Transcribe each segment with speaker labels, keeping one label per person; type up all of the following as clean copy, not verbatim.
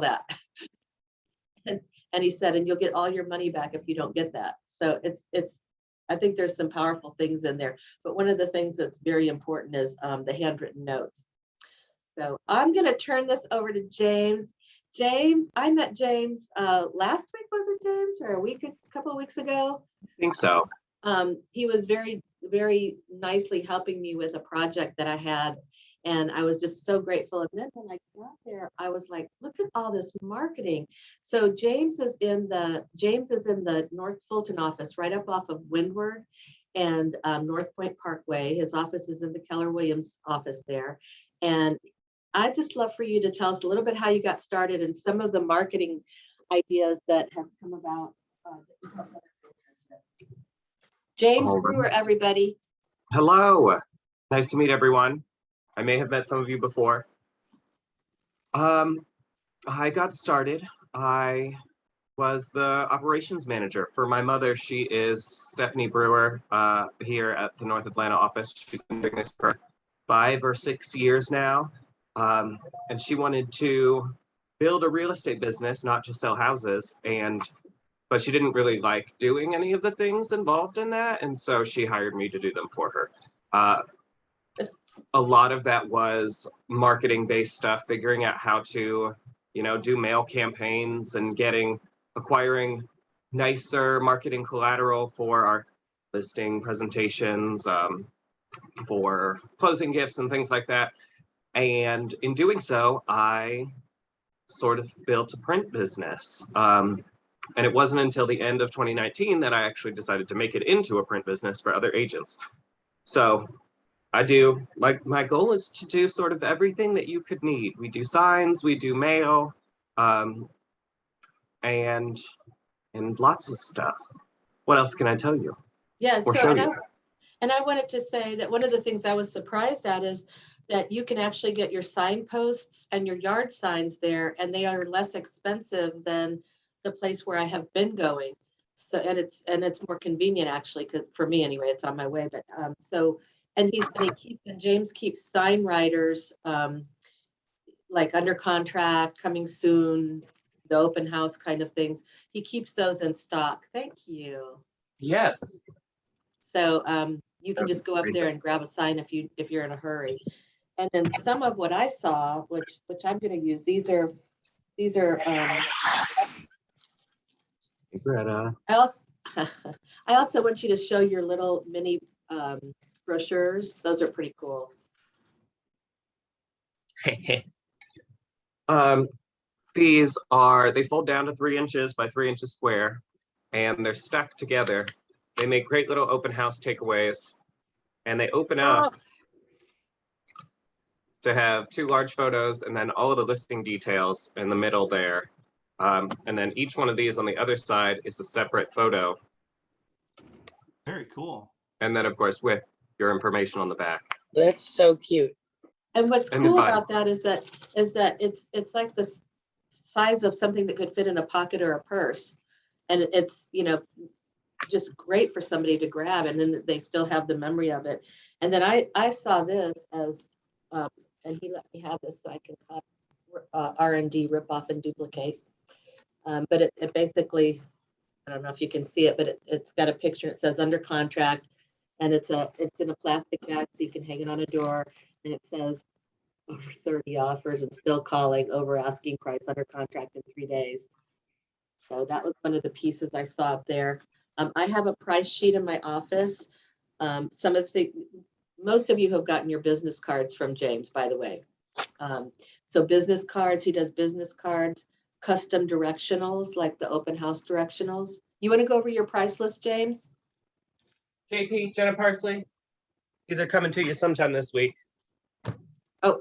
Speaker 1: that. And he said, and you'll get all your money back if you don't get that. So I think there's some powerful things in there. But one of the things that's very important is the handwritten notes. So I'm going to turn this over to James. James, I met James last week, was it, James, or a couple of weeks ago?
Speaker 2: I think so.
Speaker 1: He was very, very nicely helping me with a project that I had. And I was just so grateful. And then when I got there, I was like, look at all this marketing. So James is in the North Fulton office, right up off of Windward and North Point Parkway. His office is in the Keller Williams office there. And I'd just love for you to tell us a little bit how you got started and some of the marketing ideas that have come about. James Brewer, everybody.
Speaker 2: Hello. Nice to meet everyone. I may have met some of you before. I got started. I was the operations manager for my mother. She is Stephanie Brewer here at the North Atlanta office. She's been doing this for 5 or 6 years now. And she wanted to build a real estate business, not just sell houses. But she didn't really like doing any of the things involved in that. And so she hired me to do them for her. A lot of that was marketing-based stuff, figuring out how to, do mail campaigns and acquiring nicer marketing collateral for our listing presentations, for closing gifts and things like that. And in doing so, I sort of built a print business. And it wasn't until the end of 2019 that I actually decided to make it into a print business for other agents. So my goal is to do sort of everything that you could need. We do signs, we do mail, and lots of stuff. What else can I tell you?
Speaker 1: Yeah,
Speaker 2: or show you?
Speaker 1: And I wanted to say that one of the things I was surprised at is that you can actually get your signposts and your yard signs there, and they are less expensive than the place where I have been going. So, and it's more convenient actually, because for me anyway, it's on my way. But and James keeps sign writers like under contract, coming soon, the open house kind of things. He keeps those in stock. Thank you.
Speaker 2: Yes.
Speaker 1: So you can just go up there and grab a sign if you're in a hurry. And then some of what I saw, which I'm going to use, these are
Speaker 2: Greta.
Speaker 1: I also want you to show your little mini brochures. Those are pretty cool.
Speaker 2: They fold down to 3 inches by 3 inches square, and they're stuck together. They make great little open house takeaways, and they open up to have 2 large photos and then all of the listing details in the middle there. And then each one of these on the other side is a separate photo.
Speaker 3: Very cool.
Speaker 2: And then of course with your information on the back.
Speaker 4: That's so cute.
Speaker 1: And what's cool about that is that it's like the size of something that could fit in a pocket or a purse. And it's, just great for somebody to grab, and then they still have the memory of it. And then I saw this as, and he let me have this so I can cut R&D, rip off and duplicate. But it basically, I don't know if you can see it, but it's got a picture. It says under contract, and it's in a plastic bag so you can hang it on a door. And it says over 30 offers and still calling, over asking price, under contract in 3 days. So that was one of the pieces I saw up there. I have a price sheet in my office. Most of you have gotten your business cards from James, by the way. So business cards, he does business cards, custom directionals, like the open house directionals. You want to go over your price list, James?
Speaker 2: JP, Jenna Parsley, these are coming to you sometime this week.
Speaker 1: Oh,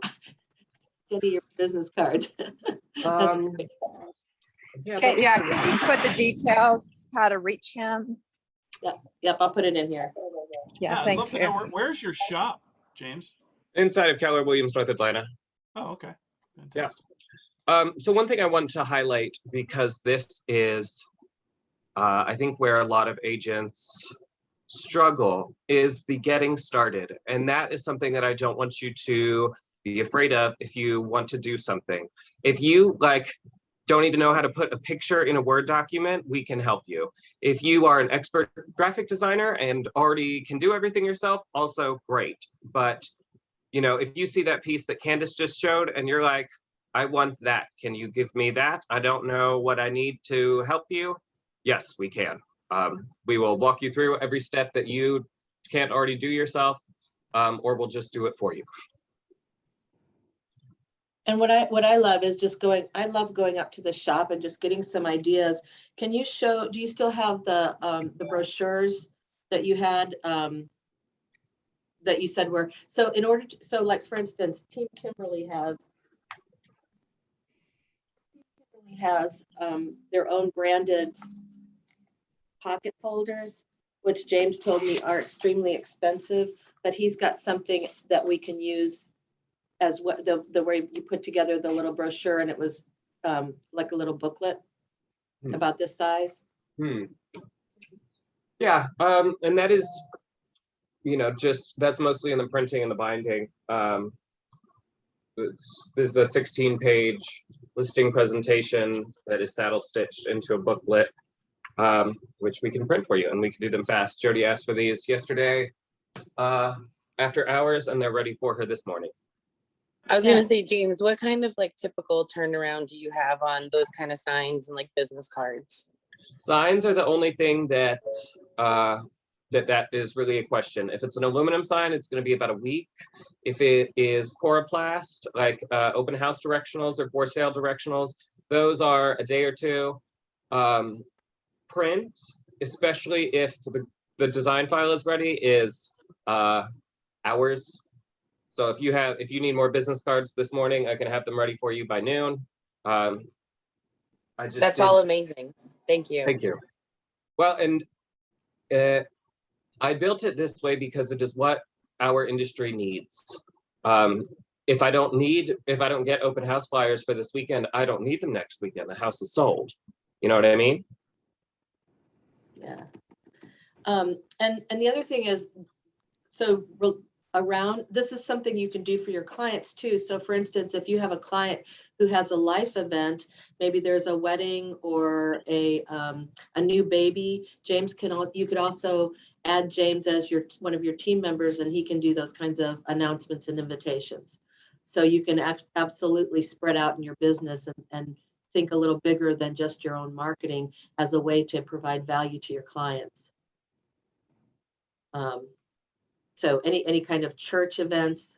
Speaker 1: Jenny, your business cards. That's great.
Speaker 2: Yeah,
Speaker 5: Okay, yeah, can you put the details, how to reach him?
Speaker 1: Yep, I'll put it in here.
Speaker 5: Yeah,
Speaker 3: I'd love
Speaker 5: thank
Speaker 3: to
Speaker 5: you.
Speaker 3: know where's your shop, James?
Speaker 2: Inside of Keller Williams, North Atlanta.
Speaker 3: Oh, okay. Fantastic.
Speaker 2: So one thing I want to highlight, because this is, I think, where a lot of agents struggle, is the getting started. And that is something that I don't want you to be afraid of if you want to do something. If you don't even know how to put a picture in a Word document, we can help you. If you are an expert graphic designer and already can do everything yourself, also great. But, you know, if you see that piece that Candace just showed and you're like, I want that, can you give me that? I don't know what I need to help you. Yes, we can. We will walk you through every step that you can't already do yourself, or we'll just do it for you.
Speaker 1: And what I love is just going, I love going up to the shop and just getting some ideas. Can you show, do you still have the brochures that you had, that you said were, so in order to, so like, for instance, Team Kimberly has their own branded pocket folders, which James told me are extremely expensive, but he's got something that we can use as what the way you put together the little brochure, and it was like a little booklet about this size.
Speaker 2: Yeah, and that is, you know, just that's mostly in the printing and the binding. This is a 16-page listing presentation that is saddle stitched into a booklet, which we can print for you, and we can do them fast. Jody asked for these yesterday after hours, and they're ready for her this morning.
Speaker 4: I was gonna say, James, what kind of like typical turnaround do you have on those kind of signs and like business cards?
Speaker 2: Signs are the only thing that that is really a question. If it's an aluminum sign, it's going to be about a week. If it is coroplast, like open house directionals or for sale directionals, those are a day or two. Print, especially if the design file is ready, is hours. So if you need more business cards this morning, I can have them ready for you by noon.
Speaker 4: That's all amazing. Thank you.
Speaker 2: Thank you. Well, and I built it this way because it is what our industry needs. If I don't get open house flyers for this weekend, I don't need them next weekend. The house is sold. You know what I mean?
Speaker 1: Yeah. And the other thing is, so around, this is something you can do for your clients too. So for instance, if you have a client who has a life event, maybe there's a wedding or a new baby, you could also add James as one of your team members, and he can do those kinds of announcements and invitations. So you can absolutely spread out in your business and think a little bigger than just your own marketing as a way to provide value to your clients. So any kind of church events,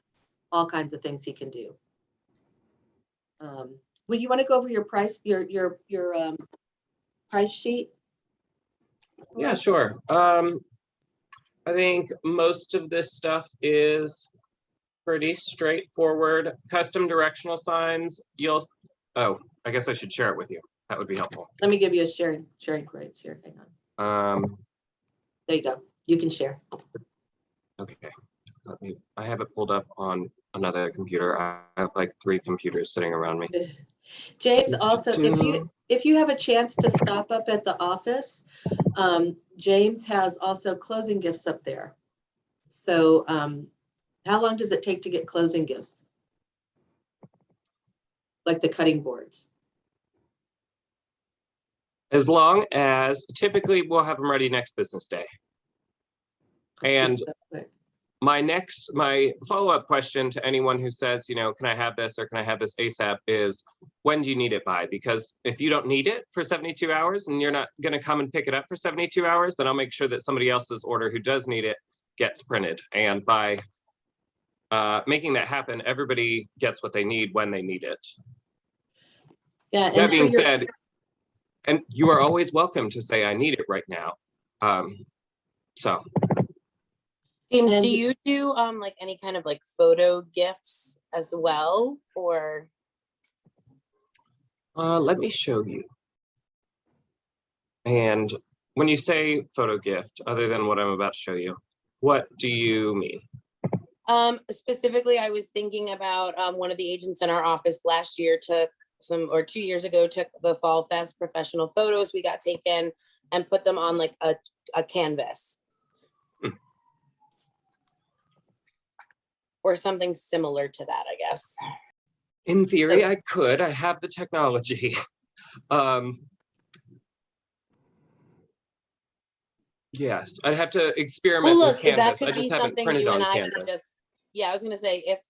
Speaker 1: all kinds of things he can do. Will you want to go over your price, your price sheet?
Speaker 2: Yeah, sure. I think most of this stuff is pretty straightforward. Custom directional signs, oh, I guess I should share it with you. That would be helpful.
Speaker 1: Let me give you a sharing grades here. Hang on. There you go. You can share.
Speaker 2: Okay. I have it pulled up on another computer. I have like 3 computers sitting around me.
Speaker 1: James, also, if you have a chance to stop up at the office, James has also closing gifts up there. So how long does it take to get closing gifts? Like the cutting boards?
Speaker 2: As long as, typically we'll have them ready next business day. And my follow-up question to anyone who says, you know, can I have this or can I have this ASAP is, when do you need it by? Because if you don't need it for 72 hours and you're not going to come and pick it up for 72 hours, then I'll make sure that somebody else's order who does need it gets printed. And by making that happen, everybody gets what they need when they need it.
Speaker 1: Yeah.
Speaker 2: That being said, and you are always welcome to say, I need it right now.
Speaker 4: James, do you do like any kind of like photo gifts as well, or?
Speaker 2: Let me show you. And when you say photo gift, other than what I'm about to show you, what do you mean?
Speaker 4: Specifically, I was thinking about one of the agents in our office last year took 2 years ago, took the Fall Fest professional photos we got taken and put them on like a canvas. Or something similar to that, I guess.
Speaker 2: In theory, I could. I have the technology. Yes, I'd have to experiment
Speaker 4: Well,
Speaker 2: with
Speaker 4: look, that
Speaker 2: Canvas. I
Speaker 4: could be
Speaker 2: just haven't
Speaker 4: something
Speaker 2: printed
Speaker 4: you
Speaker 2: on
Speaker 4: and I
Speaker 2: Canvas.
Speaker 4: could just, yeah, I was gonna say, if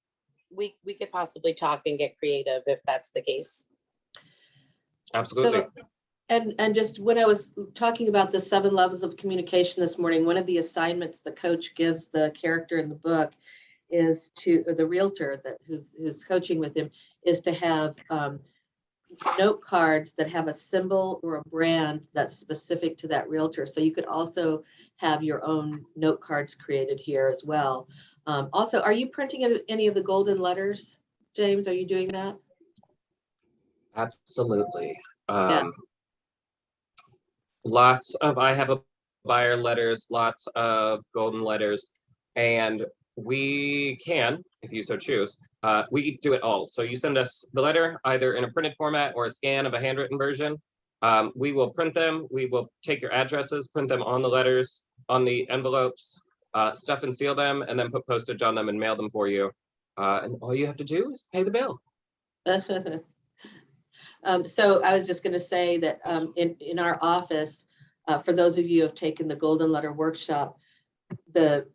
Speaker 4: we could possibly talk and get creative if that's the case.
Speaker 2: Absolutely.
Speaker 1: So, and just when I was talking about the 7 levels of communication this morning, one of the assignments the coach gives the character in the book is to, or the realtor that who's coaching with him, is to have note cards that have a symbol or a brand that's specific to that realtor. So you could also have your own note cards created here as well. Also, are you printing any of the golden letters, James? Are you doing that?
Speaker 2: Absolutely.
Speaker 1: Yeah.
Speaker 2: Lots of I have a buyer letters, lots of golden letters, and we can, if you so choose, we do it all. So you send us the letter either in a printed format or a scan of a handwritten version. We will print them. We will take your addresses, print them on the letters, on the envelopes, stuff and seal them, and then put postage on them and mail them for you. And all you have to do is pay the bill.
Speaker 1: So I was just going to say that in our office, for those of you who have taken the Golden Letter Workshop, the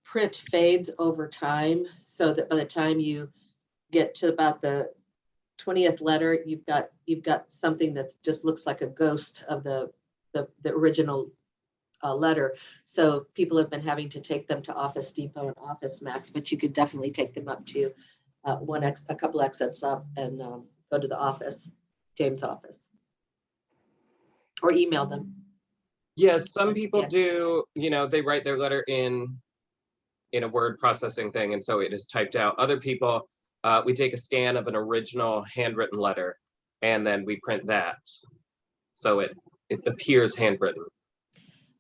Speaker 1: print fades over time, so that by the time you get to about the 20th letter, you've got something that just looks like a ghost of the original letter. So people have been having to take them to Office Depot and Office Max, but you could definitely take them up to a couple exits up and go to the office, James' office, or email them.
Speaker 2: Yes, some people do, they write their letter in a word processing thing, and so it is typed out. Other people, we take a scan of an original handwritten letter, and then we print that, so it appears handwritten.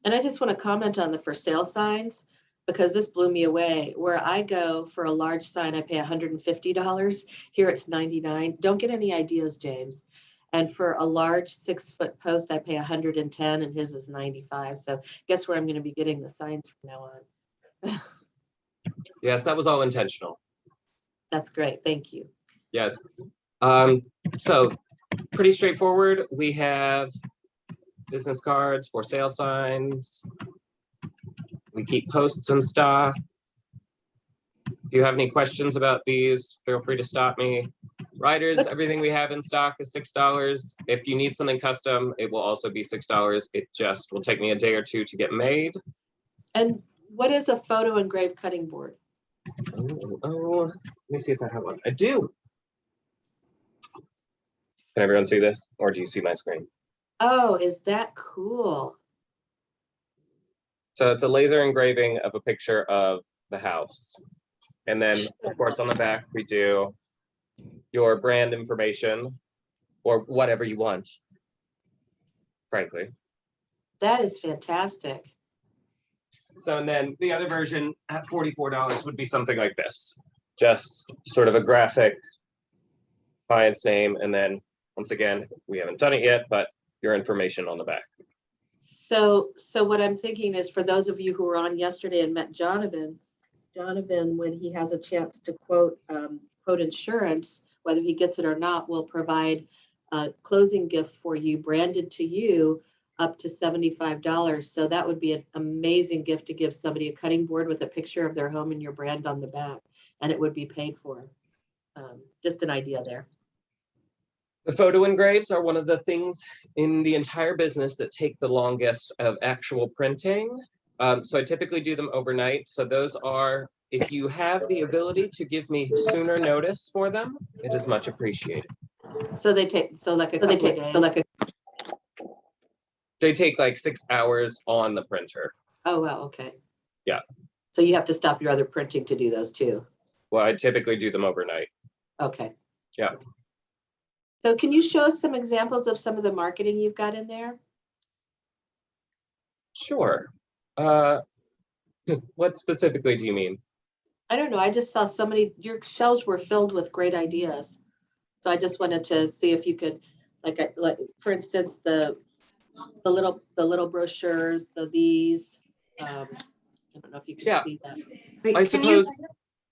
Speaker 1: And I just want to comment on the for sale signs, because this blew me away. Where I go for a large sign, I pay $150. Here it's $99. Don't get any ideas, James. And for a large 6-foot post, I pay $110, and his is $95. So guess where I'm going to be getting the signs from now on.
Speaker 2: Yes, that was all intentional.
Speaker 1: That's great. Thank you.
Speaker 2: Yes. So pretty straightforward. We have business cards, for sale signs. We keep posts in stock. If you have any questions about these, feel free to stop me. Riders, everything we have in stock is $6. If you need something custom, it will also be $6. It just will take me a day or two to get made.
Speaker 1: And what is a photo engraved cutting board?
Speaker 2: Oh, let me see if I have one. I do. Can everyone see this, or do you see my screen?
Speaker 1: Oh, is that cool?
Speaker 2: So it's a laser engraving of a picture of the house. And then, of course, on the back, we do your brand information or whatever you want, frankly.
Speaker 1: That is fantastic.
Speaker 2: So, and then the other version at $44 would be something like this. Just sort of a graphic client's name. And then, once again, we haven't done it yet, but your information on the back.
Speaker 1: So what I'm thinking is, for those of you who were on yesterday and met Jonathan, when he has a chance to quote insurance, whether he gets it or not, will provide a closing gift for you, branded to you, up to $75. So that would be an amazing gift to give somebody, a cutting board with a picture of their home and your brand on the back, and it would be paid for. Just an idea there.
Speaker 2: The photo engraves are one of the things in the entire business that take the longest of actual printing. So I typically do them overnight. So those are, if you have the ability to give me sooner notice for them, it is much appreciated.
Speaker 1: So they take, like a couple of days.
Speaker 2: They take like 6 hours on the printer.
Speaker 1: Oh, wow. Okay.
Speaker 2: Yeah.
Speaker 1: So you have to stop your other printing to do those too.
Speaker 2: Well, I typically do them overnight.
Speaker 1: Okay.
Speaker 2: Yeah.
Speaker 1: So can you show us some examples of some of the marketing you've got in there?
Speaker 2: Sure. What specifically do you mean?
Speaker 1: I don't know. I just saw so many, your shelves were filled with great ideas. So I just wanted to see if you could, like for instance, the little brochures, these. I don't know if you can see that.
Speaker 6: Wait,
Speaker 2: I suppose.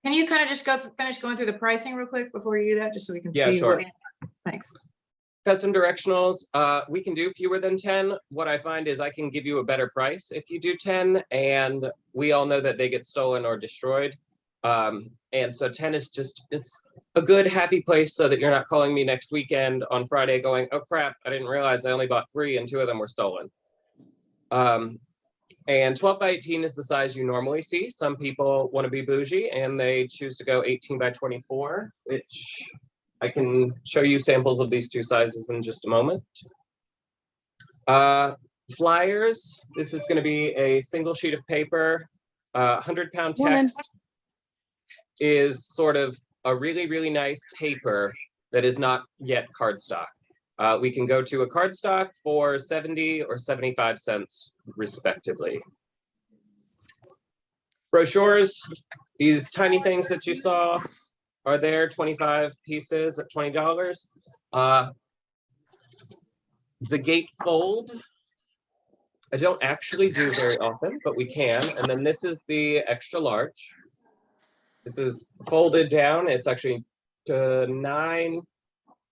Speaker 6: Can you kind of just finish going through the pricing real quick before you do that, just so we can
Speaker 2: Yeah,
Speaker 6: see?
Speaker 2: sure.
Speaker 6: Thanks.
Speaker 2: Custom directionals, we can do fewer than 10. What I find is I can give you a better price if you do 10, and we all know that they get stolen or destroyed. And so 10 is just, it's a good happy place so that you're not calling me next weekend on Friday going, oh crap, I didn't realize I only bought 3 and 2 of them were stolen. And 12 by 18 is the size you normally see. Some people want to be bougie and they choose to go 18 by 24, which I can show you samples of these 2 sizes in just a moment. Flyers, this is going to be a single sheet of paper. 100-pound text is sort of a really, really nice paper that is not yet cardstock. We can go to a cardstock for 70 or 75 cents, respectively. Brochures, these tiny things that you saw are there, 25 pieces at $20. The gatefold, I don't actually do very often, but we can. And then this is the extra large. This is folded down. It's actually 12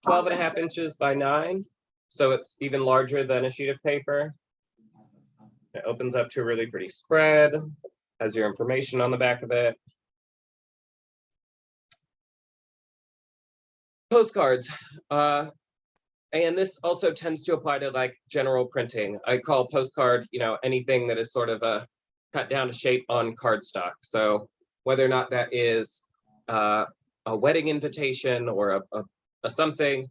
Speaker 2: and a half inches by 9. So it's even larger than a sheet of paper. It opens up to a really pretty spread, has your information on the back of it. Postcards. And this also tends to apply to like general printing. I call postcard, you know, anything that is sort of a cut down to shape on cardstock. So whether or not that is a wedding invitation or a something,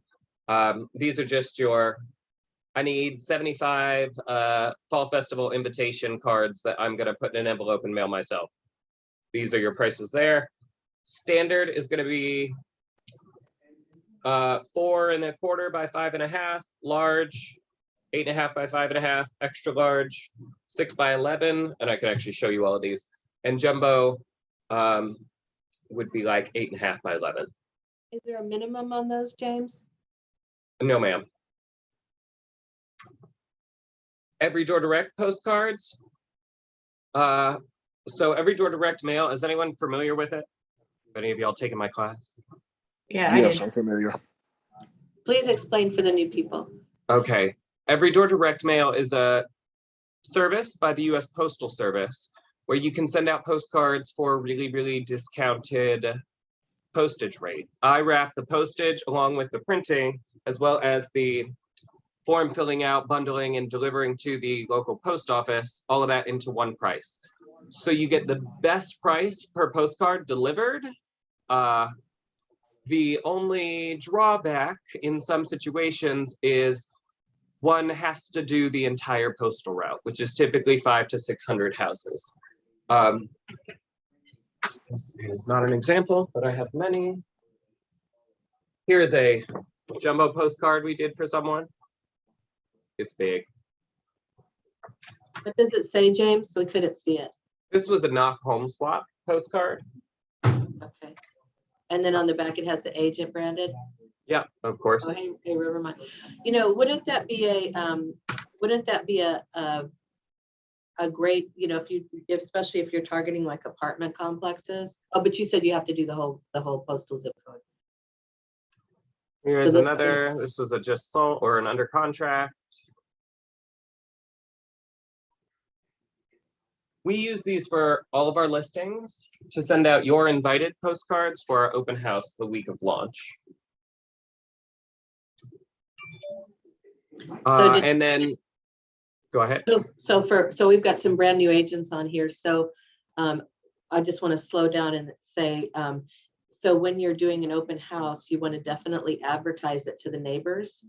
Speaker 2: these are just your, I need 75 Fall Festival invitation cards that I'm gonna put in an envelope and mail myself. These are your prices there. Standard is gonna be 4 1/4 by 5 1/2, large 8 1/2 by 5 1/2, extra large 6 by 11, and I can actually show you all of these. And jumbo would be like 8 1/2 by 11.
Speaker 1: Is there a minimum on those, James?
Speaker 2: No, ma'am. Every Door Direct postcards. So Every Door Direct mail, is anyone familiar with it? Have any of y'all taken my class?
Speaker 4: Yeah,
Speaker 6: Yes, I'm familiar.
Speaker 1: Please explain for the new people.
Speaker 2: Okay. Every Door Direct mail is a service by the US Postal Service where you can send out postcards for a really, really discounted postage rate. I wrap the postage along with the printing, as well as the form filling out, bundling, and delivering to the local post office, all of that into one price. So you get the best price per postcard delivered. The only drawback in some situations is one has to do the entire postal route, which is typically 500 to 600 houses. This is not an example, but I have many. Here is a jumbo postcard we did for someone. It's big.
Speaker 1: What does it say, James? We couldn't see it.
Speaker 2: This was a knock home swap postcard.
Speaker 1: Okay. And then on the back, it has the agent branded.
Speaker 2: Yeah, of course.
Speaker 1: Oh, hey, Rivermont. You know, wouldn't that be a great, you know, especially if you're targeting like apartment complexes. Oh, but you said you have to do the whole postal zip code.
Speaker 2: Here's
Speaker 1: So
Speaker 2: another. This was a just sold or an under contract. We use these for all of our listings to send out your invited postcards for our open house the week of launch. And then, go ahead.
Speaker 1: So we've got some brand new agents on here. So I just want to slow down and say, so when you're doing an open house, you want to definitely advertise it to the neighbors.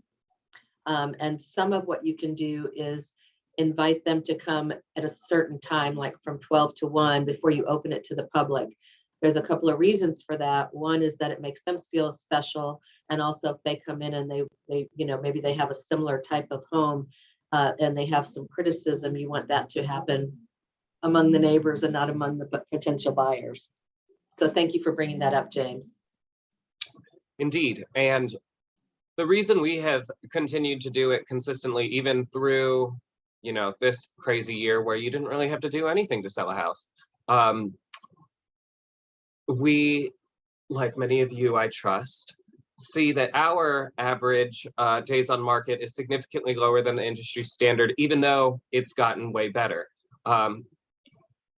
Speaker 1: And some of what you can do is invite them to come at a certain time, like from 12 to 1 before you open it to the public. There's a couple of reasons for that. One is that it makes them feel special. And also if they come in and they you know, maybe they have a similar type of home and they have some criticism, you want that to happen among the neighbors and not among the potential buyers. So thank you for bringing that up, James.
Speaker 2: Indeed. And the reason we have continued to do it consistently, even through, you know, this crazy year where you didn't really have to do anything to sell a house. We, like many of you, I trust, see that our average days on market is significantly lower than the industry standard, even though it's gotten way better.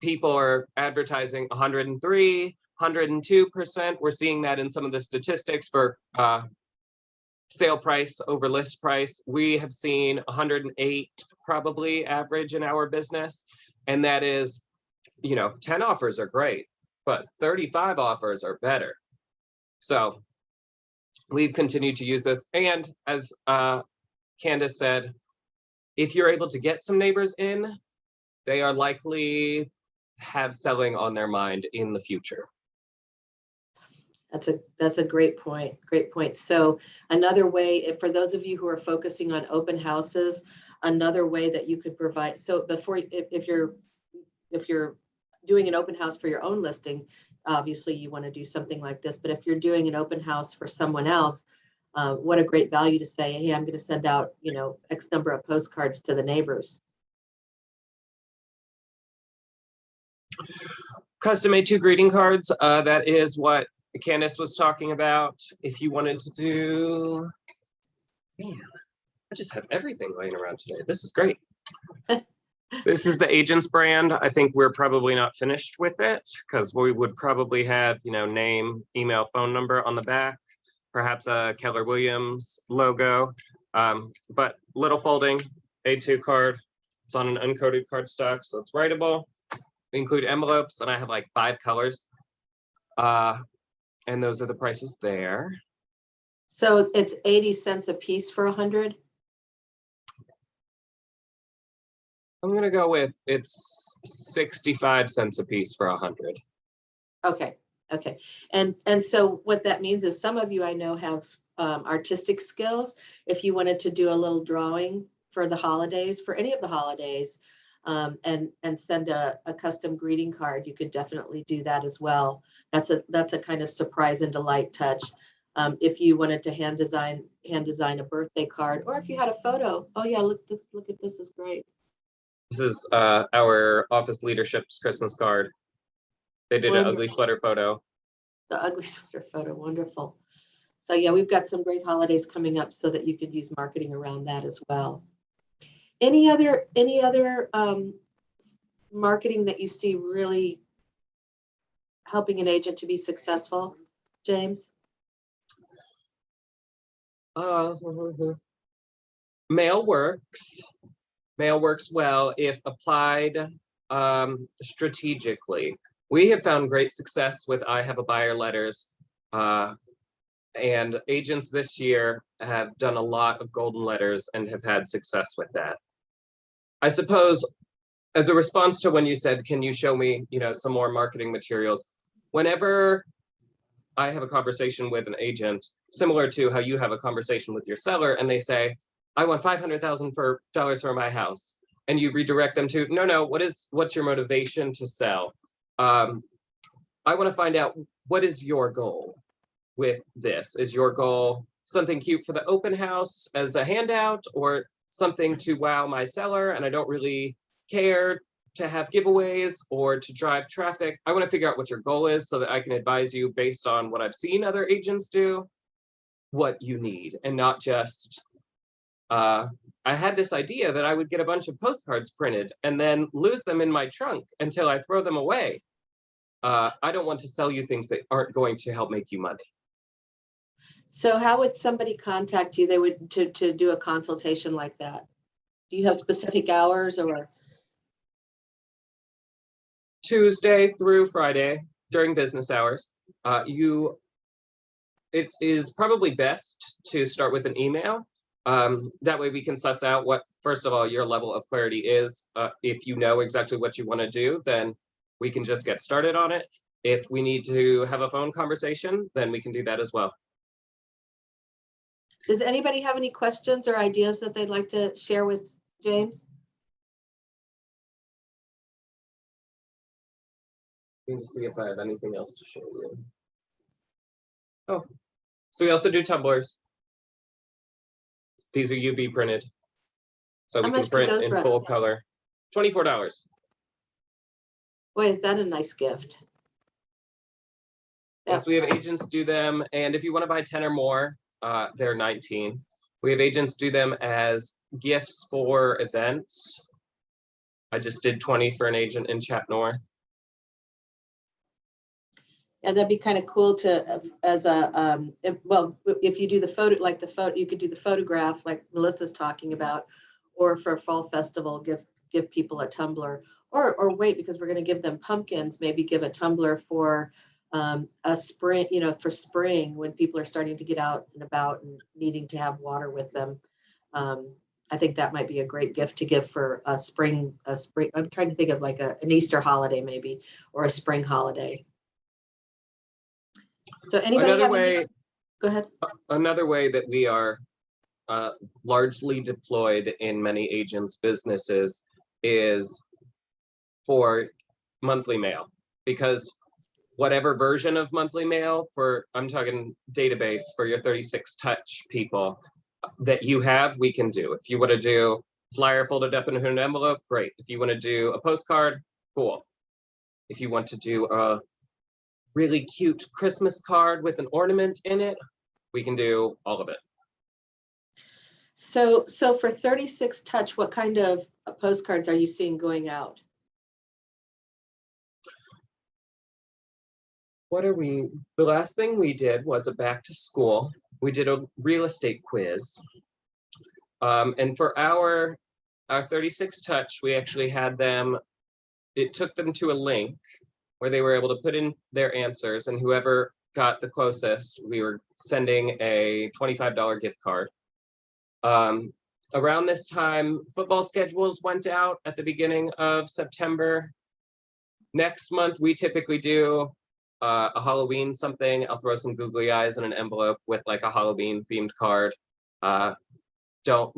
Speaker 2: People are advertising 103, 102%. We're seeing that in some of the statistics for sale price over list price. We have seen 108 probably average in our business. And that is, 10 offers are great, but 35 offers are better. So we've continued to use this. And as Candace said, if you're able to get some neighbors in, they are likely have selling on their mind in the future.
Speaker 1: That's a great point. Great point. So another way, for those of you who are focusing on open houses, another way that you could provide, so before, if you're doing an open house for your own listing, obviously you want to do something like this, but if you're doing an open house for someone else, what a great value to say, hey, I'm going to send out, X number of postcards to the neighbors.
Speaker 2: Custom made 2 greeting cards. That is what Candace was talking about. If you wanted to do, man, I just have everything laying around today. This is great. This is the Agents brand. I think we're probably not finished with it because we would probably have, name, email, phone number on the back, perhaps a Keller Williams logo, but little folding A2 card. It's on an uncoated cardstock, so it's writable. We include envelopes, and I have like 5 colors. And those are the prices there.
Speaker 1: So it's 80 cents a piece for 100?
Speaker 2: I'm gonna go with it's 65 cents a piece for 100.
Speaker 1: Okay. And so what that means is some of you I know have artistic skills. If you wanted to do a little drawing for the holidays, for any of the holidays, and send a custom greeting card, you could definitely do that as well. That's a kind of surprise and delight touch. If you wanted to hand design a birthday card, or if you had a photo, oh yeah, look at this is great.
Speaker 2: This is our office leadership's Christmas card. They did an ugly sweater photo.
Speaker 1: The ugly sweater photo, wonderful. So yeah, we've got some great holidays coming up so that you could use marketing around that as well. Any other marketing that you see really helping an agent to be successful, James?
Speaker 2: Mail works. Mail works well if applied strategically. We have found great success with I Have a Buyer letters, and agents this year have done a lot of golden letters and have had success with that. I suppose as a response to when you said, can you show me, some more marketing materials? Whenever I have a conversation with an agent, similar to how you have a conversation with your seller, and they say, I want $500,000 for my house. And you redirect them to, no, what's your motivation to sell? I want to find out, what is your goal with this? Is your goal something cute for the open house as a handout, or something to wow my seller and I don't really care to have giveaways or to drive traffic? I want to figure out what your goal is so that I can advise you based on what I've seen other agents do, what you need, and not just, I had this idea that I would get a bunch of postcards printed and then lose them in my trunk until I throw them away. I don't want to sell you things that aren't going to help make you money.
Speaker 1: So how would somebody contact you? They would to do a consultation like that. Do you have specific hours or?
Speaker 2: Tuesday through Friday during business hours. It is probably best to start with an email. That way we can suss out what, first of all, your level of clarity is. If you know exactly what you want to do, then we can just get started on it. If we need to have a phone conversation, then we can do that as well.
Speaker 1: Does anybody have any questions or ideas that they'd like to share with James?
Speaker 2: Let me see if I have anything else to show you. Oh, so we also do tumblers. These are UV printed. So we can print in full color. $24.
Speaker 1: Boy, is that a nice gift.
Speaker 2: Yes, we have agents do them, and if you want to buy 10 or more, they're 19. We have agents do them as gifts for events. I just did 20 for an agent in Chat North.
Speaker 1: And that'd be kind of cool to, as a, if you do the photo, like the photo, you could do the photograph like Melissa's talking about, or for Fall Festival, give people a tumbler, or wait, because we're going to give them pumpkins, maybe give a tumbler for a spring, for spring when people are starting to get out and about and needing to have water with them. I think that might be a great gift to give for a spring. I'm trying to think of like an Easter holiday maybe, or a spring holiday. So anybody go ahead.
Speaker 2: Another way that we are largely deployed in many agents' businesses is for monthly mail, because whatever version of monthly mail I'm talking database for your 36 touch people that you have, we can do. If you want to do flyer folded up in an envelope, great. If you want to do a postcard, cool. If you want to do a really cute Christmas card with an ornament in it, we can do all of it.
Speaker 1: So for 36 touch, what kind of postcards are you seeing going out?
Speaker 2: The last thing we did was a back to school. We did a real estate quiz. And for our 36 touch, we actually had them, it took them to a link where they were able to put in their answers, and whoever got the closest, we were sending a $25 gift card. Around this time, football schedules went out at the beginning of September. Next month, we typically do a Halloween something. I'll throw some googly eyes in an envelope with like a Halloween themed card. Don't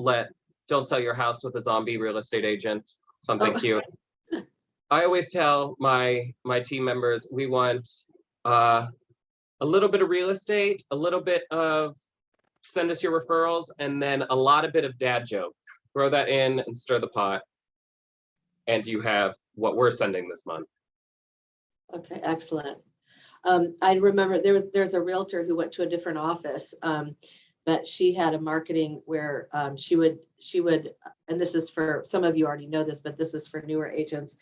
Speaker 2: sell your house with a zombie real estate agent, something cute. I always tell my team members, we want a little bit of real estate, a little bit of send us your referrals, and then a lot of bit of dad joke. Throw that in and stir the pot, and you have what we're sending this month. Okay,
Speaker 1: excellent. I remember there's a realtor who went to a different office, but she had a marketing where she would, and this is for, some of you already know this, but this is for newer agents.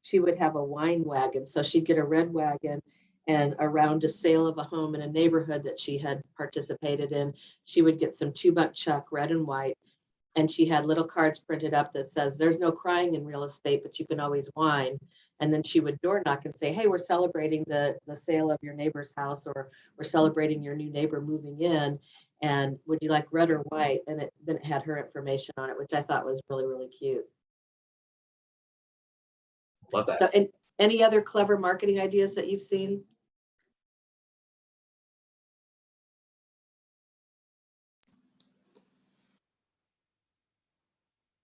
Speaker 1: She would have a wine wagon. So she'd get a red wagon, and around a sale of a home in a neighborhood that she had participated in, she would get some 2-buck chuck, red and white. And she had little cards printed up that says, there's no crying in real estate, but you can always whine. And then she would door knock and say, hey, we're celebrating the sale of your neighbor's house, or we're celebrating your new neighbor moving in. And would you like red or white? And then it had her information on it, which I thought was really, really cute.
Speaker 2: Love that.
Speaker 1: So, and any other clever marketing ideas that you've seen?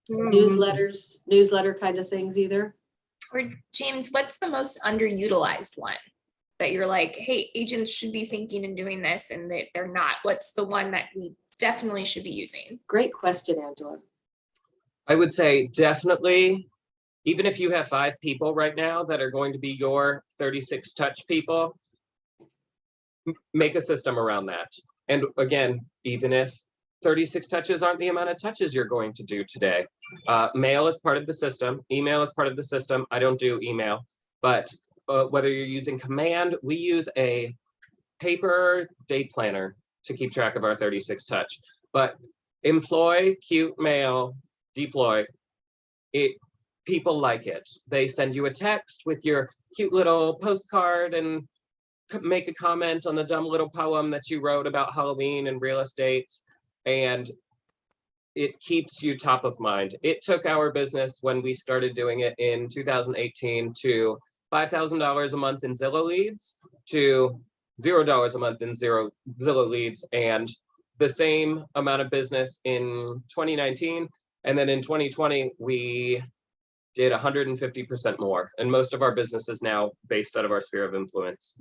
Speaker 1: Newsletter kind of things either?
Speaker 6: Or James, what's the most underutilized one that you're like, hey, agents should be thinking and doing this, and they're not? What's the one that we definitely should be using?
Speaker 1: Great question, Angela.
Speaker 2: I would say definitely, even if you have 5 people right now that are going to be your 36 touch people, make a system around that. And again, even if 36 touches aren't the amount of touches you're going to do today, mail is part of the system, email is part of the system. I don't do email, but whether you're using command, we use a paper day planner to keep track of our 36 touch. But employ, cute mail, deploy, people like it. They send you a text with your cute little postcard and make a comment on the dumb little poem that you wrote about Halloween and real estate, and it keeps you top of mind. It took our business, when we started doing it in 2018, to $5,000 a month in Zillow leads to $0 a month in Zillow leads, and the same amount of business in 2019. And then in 2020, we did 150% more. And most of our business is now based out of our sphere of influence.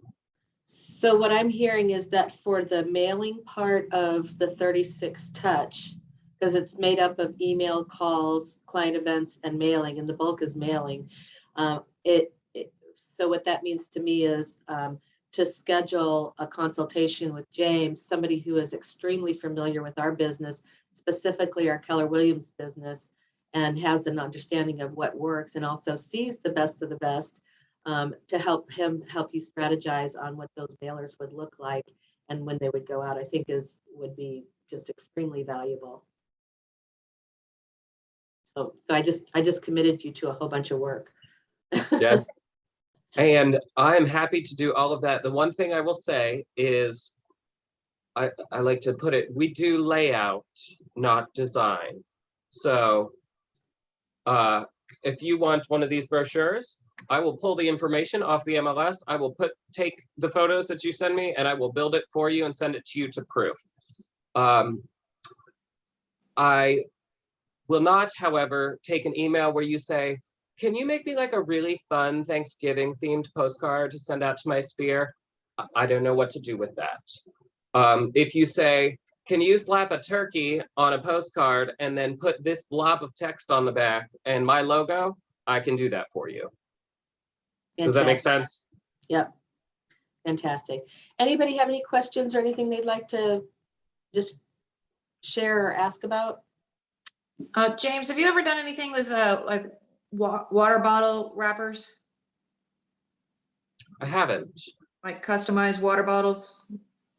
Speaker 1: So what I'm hearing is that for the mailing part of the 36 touch, because it's made up of email, calls, client events, and mailing, and the bulk is mailing. So what that means to me is to schedule a consultation with James, somebody who is extremely familiar with our business, specifically our Keller Williams business, and has an understanding of what works and also sees the best of the best, to help you strategize on what those mailers would look like and when they would go out, I think would be just extremely valuable. So I just committed you to a whole bunch of work.
Speaker 2: Yes. And I'm happy to do all of that. The one thing I will say is, I like to put it, we do layout, not design. So if you want one of these brochures, I will pull the information off the MLS. I will take the photos that you send me and I will build it for you and send it to you to proof. I will not, however, take an email where you say, can you make me like a really fun Thanksgiving themed postcard to send out to my sphere? I don't know what to do with that. If you say, can you slap a turkey on a postcard and then put this blob of text on the back and my logo, I can do that for you. Does that make sense?
Speaker 1: Yep. Fantastic. Anybody have any questions or anything they'd like to just share or ask about?
Speaker 7: James, have you ever done anything with like water bottle wrappers?
Speaker 2: I haven't.
Speaker 7: Like customized water bottles?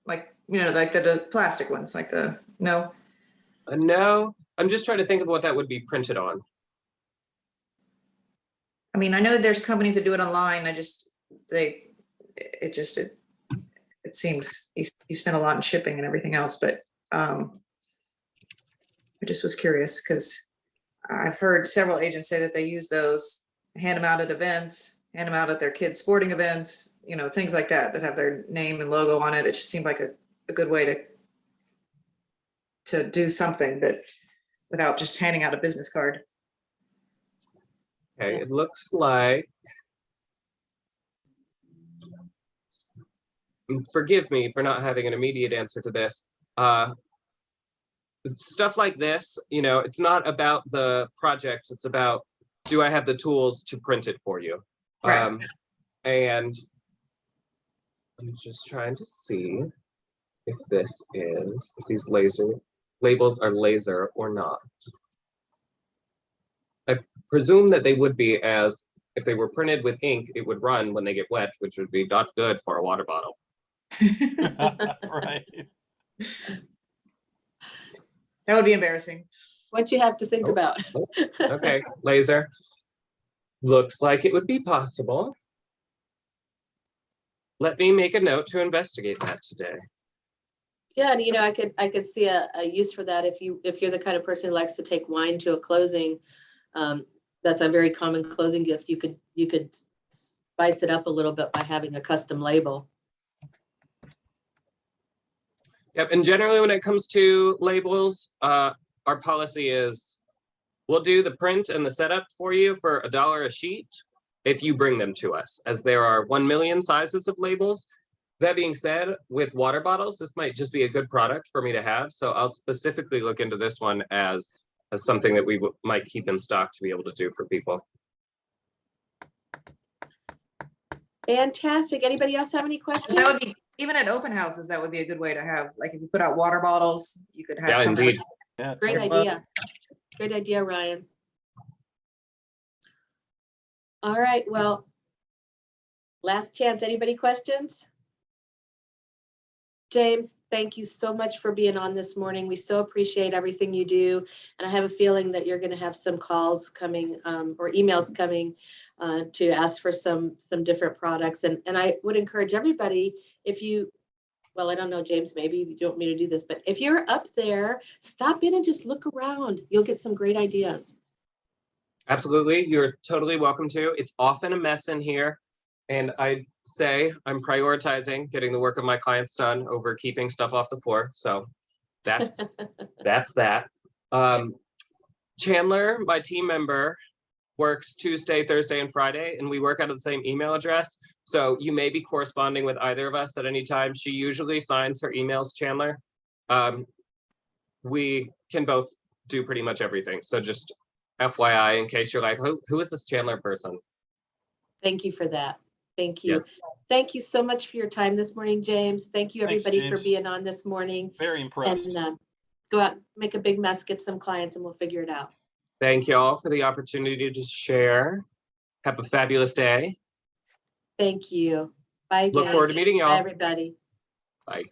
Speaker 7: Like, like the plastic ones, like no?
Speaker 2: No, I'm just trying to think of what that would be printed on.
Speaker 7: I mean, I know there's companies that do it online. It seems you spend a lot in shipping and everything else, but I just was curious because I've heard several agents say that they use those, hand them out at events, hand them out at their kids' sporting events, things like that have their name and logo on it. It just seemed like a good way to do something that without just handing out a business card.
Speaker 2: Okay, it looks like, forgive me for not having an immediate answer to this. Stuff like this, it's not about the project, it's about, do I have the tools to print it for you?
Speaker 7: Right.
Speaker 2: And I'm just trying to see if these labels are laser or not. I presume that they would be, as if they were printed with ink, it would run when they get wet, which would be not good for a water bottle.
Speaker 3: Right.
Speaker 7: That would be embarrassing.
Speaker 1: What you have to think about.
Speaker 2: Okay, laser. Looks like it would be possible. Let me make a note to investigate that today.
Speaker 1: Yeah, and I could see a use for that if you're the kind of person who likes to take wine to a closing. That's a very common closing gift. You could spice it up a little bit by having a custom label.
Speaker 2: Yep, and generally when it comes to labels, our policy is we'll do the print and the setup for you for $1 a sheet if you bring them to us, as there are 1 million sizes of labels. That being said, with water bottles, this might just be a good product for me to have. So I'll specifically look into this one as something that we might keep in stock to be able to do for people.
Speaker 1: Fantastic. Anybody else have any questions?
Speaker 7: That would be, even at open houses, that would be a good way to have, like if you put out water bottles, you could have
Speaker 2: Yeah,
Speaker 7: some.
Speaker 2: indeed.
Speaker 3: Yeah,
Speaker 1: Great
Speaker 3: totally.
Speaker 1: idea. Great idea, Ryan. All right, well, last chance. Anybody questions? James, thank you so much for being on this morning. We so appreciate everything you do. And I have a feeling that you're going to have some calls coming or emails coming to ask for some different products. And I would encourage everybody, if you, well, I don't know, James, maybe you don't want me to do this, but if you're up there, stop in and just look around. You'll get some great ideas.
Speaker 2: Absolutely, you're totally welcome to. It's often a mess in here. And I say I'm prioritizing getting the work of my clients done over keeping stuff off the floor. So that's that. Chandler, my team member, works Tuesday, Thursday, and Friday, and we work out of the same email address. So you may be corresponding with either of us at any time. She usually signs her emails, Chandler. We can both do pretty much everything. So just FYI, in case you're like, who is this Chandler person?
Speaker 1: Thank you for that. Thank you.
Speaker 2: Yes.
Speaker 1: Thank you so much for your time this morning, James. Thank you,
Speaker 3: Thanks,
Speaker 1: everybody, for
Speaker 3: James.
Speaker 1: being on this morning.
Speaker 3: Very impressed.
Speaker 1: And go out, make a big mess, get some clients, and we'll figure it out.
Speaker 2: Thank you all for the opportunity to share. Have a fabulous day.
Speaker 1: Thank you. Bye,
Speaker 2: Look
Speaker 1: James.
Speaker 2: forward to meeting
Speaker 1: Bye,
Speaker 2: y'all.
Speaker 1: everybody.
Speaker 2: Bye.